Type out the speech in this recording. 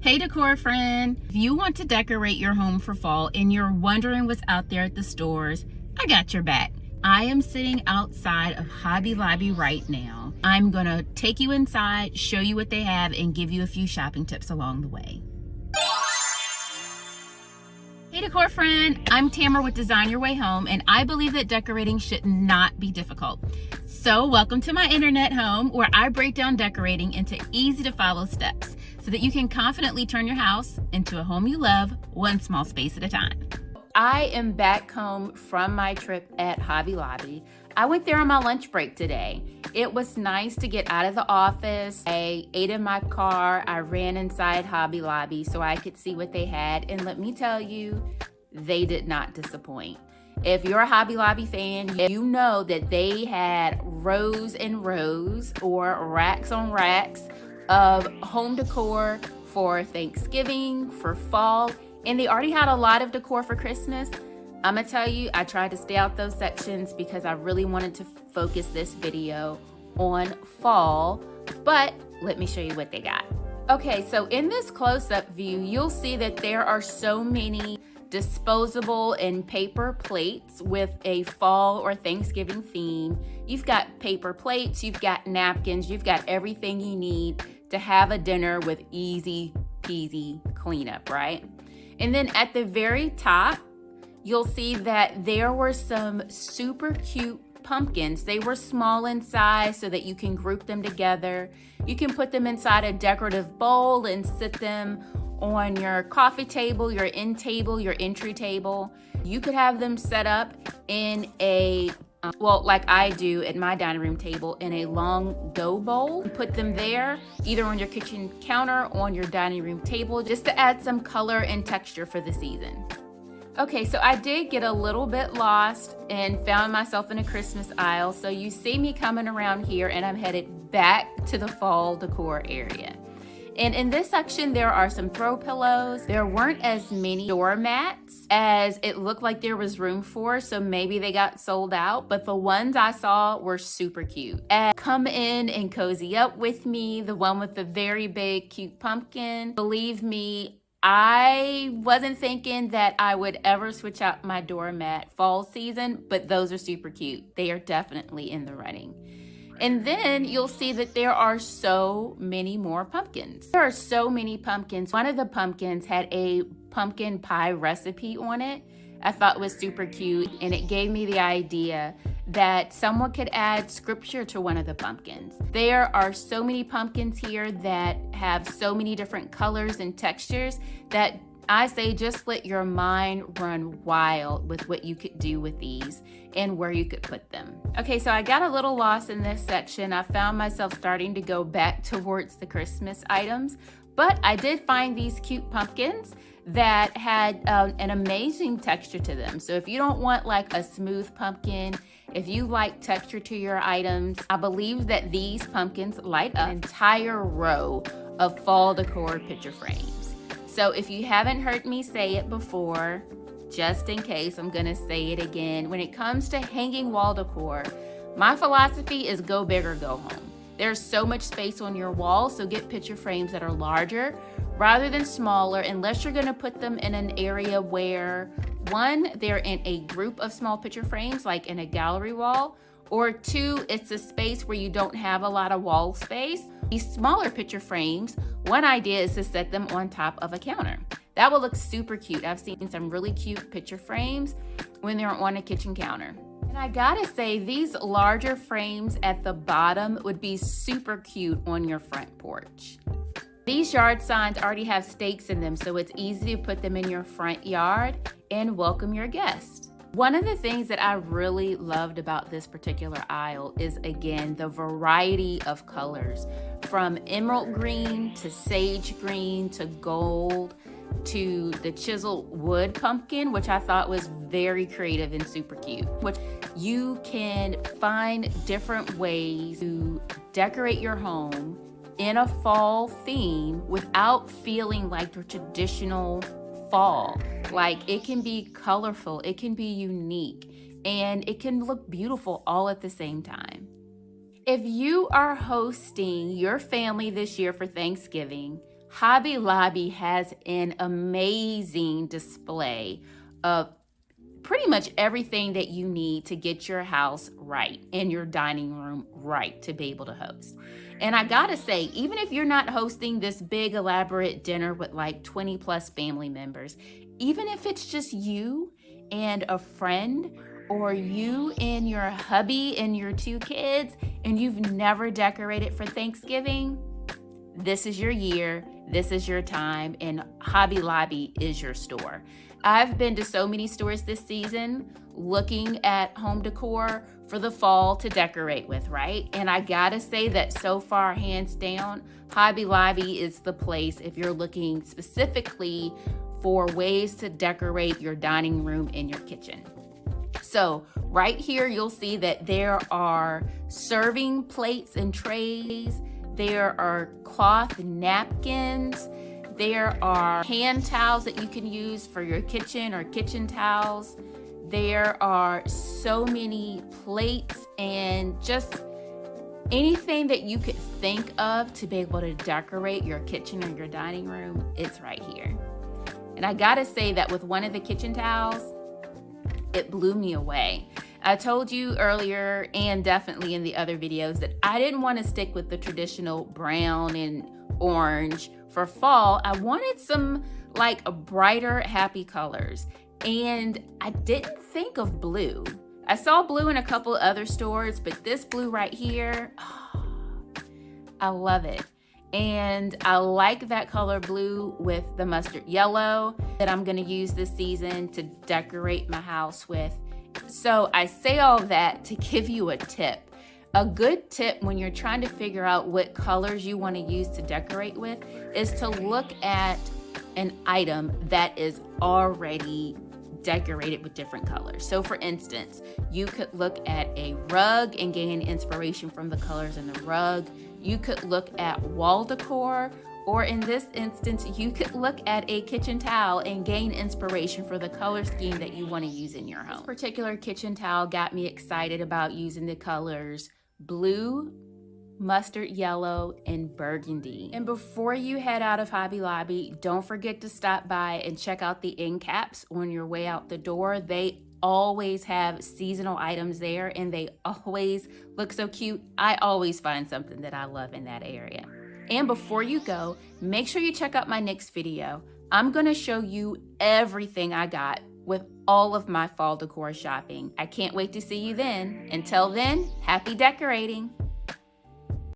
Hey decor friend, if you want to decorate your home for fall and you're wondering what's out there at the stores, I got your back. I am sitting outside of Hobby Lobby right now. I'm gonna take you inside, show you what they have, and give you a few shopping tips along the way. Hey decor friend, I'm Tamara with Design Your Way Home, and I believe that decorating should not be difficult. So welcome to my internet home where I break down decorating into easy to follow steps so that you can confidently turn your house into a home you love, one small space at a time. I am back home from my trip at Hobby Lobby. I went there on my lunch break today. It was nice to get out of the office. I ate in my car. I ran inside Hobby Lobby so I could see what they had. And let me tell you, they did not disappoint. If you're a Hobby Lobby fan, you know that they had rows and rows or racks on racks of home decor for Thanksgiving, for fall, and they already had a lot of decor for Christmas. I'm gonna tell you, I tried to stay out those sections because I really wanted to focus this video on fall, but let me show you what they got. Okay, so in this close-up view, you'll see that there are so many disposable and paper plates with a fall or Thanksgiving theme. You've got paper plates, you've got napkins, you've got everything you need to have a dinner with easy peasy cleanup, right? And then at the very top, you'll see that there were some super cute pumpkins. They were small in size so that you can group them together. You can put them inside a decorative bowl and sit them on your coffee table, your end table, your entry table. You could have them set up in a, like I do at my dining room table, in a long dough bowl. Put them there, either on your kitchen counter or on your dining room table, just to add some color and texture for the season. Okay, so I did get a little bit lost and found myself in a Christmas aisle. So you see me coming around here and I'm headed back to the fall decor area. And in this section, there are some throw pillows. There weren't as many doormats as it looked like there was room for, so maybe they got sold out, but the ones I saw were super cute. And come in and cozy up with me, the one with the very big, cute pumpkin. Believe me, I wasn't thinking that I would ever switch out my doormat fall season, but those are super cute. They are definitely in the running. And then you'll see that there are so many more pumpkins. There are so many pumpkins. One of the pumpkins had a pumpkin pie recipe on it. I thought it was super cute, and it gave me the idea that someone could add scripture to one of the pumpkins. There are so many pumpkins here that have so many different colors and textures that I say just let your mind run wild with what you could do with these and where you could put them. Okay, so I got a little lost in this section. I found myself starting to go back towards the Christmas items, but I did find these cute pumpkins that had an amazing texture to them. So if you don't want like a smooth pumpkin, if you like texture to your items, I believe that these pumpkins light up an entire row of fall decor picture frames. So if you haven't heard me say it before, just in case, I'm gonna say it again. When it comes to hanging wall decor, my philosophy is go big or go home. There's so much space on your wall, so get picture frames that are larger rather than smaller, unless you're gonna put them in an area where, one, they're in a group of small picture frames, like in a gallery wall, or two, it's a space where you don't have a lot of wall space. These smaller picture frames, one idea is to set them on top of a counter. That will look super cute. I've seen some really cute picture frames when they're on a kitchen counter. And I gotta say, these larger frames at the bottom would be super cute on your front porch. These yard signs already have stakes in them, so it's easy to put them in your front yard and welcome your guests. One of the things that I really loved about this particular aisle is, again, the variety of colors, from emerald green to sage green to gold to the chiseled wood pumpkin, which I thought was very creative and super cute. Which you can find different ways to decorate your home in a fall theme without feeling like your traditional fall. Like, it can be colorful, it can be unique, and it can look beautiful all at the same time. If you are hosting your family this year for Thanksgiving, Hobby Lobby has an amazing display of pretty much everything that you need to get your house right and your dining room right to be able to host. And I gotta say, even if you're not hosting this big elaborate dinner with like 20 plus family members, even if it's just you and a friend, or you and your hubby and your 2 kids, and you've never decorated for Thanksgiving, this is your year, this is your time, and Hobby Lobby is your store. I've been to so many stores this season looking at home decor for the fall to decorate with, right? And I gotta say that so far, hands down, Hobby Lobby is the place if you're looking specifically for ways to decorate your dining room and your kitchen. So right here, you'll see that there are serving plates and trays. There are cloth napkins. There are hand towels that you can use for your kitchen or kitchen towels. There are so many plates and just anything that you could think of to be able to decorate your kitchen or your dining room, it's right here. And I gotta say that with one of the kitchen towels, it blew me away. I told you earlier, and definitely in the other videos, that I didn't want to stick with the traditional brown and orange for fall. I wanted some like brighter, happy colors. And I didn't think of blue. I saw blue in a couple other stores, but this blue right here, oh, I love it. And I like that color blue with the mustard yellow that I'm gonna use this season to decorate my house with. So I say all that to give you a tip. A good tip when you're trying to figure out what colors you want to use to decorate with is to look at an item that is already decorated with different colors. So for instance, you could look at a rug and gain inspiration from the colors in the rug. You could look at wall decor, or in this instance, you could look at a kitchen towel and gain inspiration for the color scheme that you want to use in your home. This particular kitchen towel got me excited about using the colors blue, mustard yellow, and burgundy. And before you head out of Hobby Lobby, don't forget to stop by and check out the end caps on your way out the door. They always have seasonal items there and they always look so cute. I always find something that I love in that area. And before you go, make sure you check out my next video. I'm gonna show you everything I got with all of my fall decor shopping. I can't wait to see you then. Until then, happy decorating.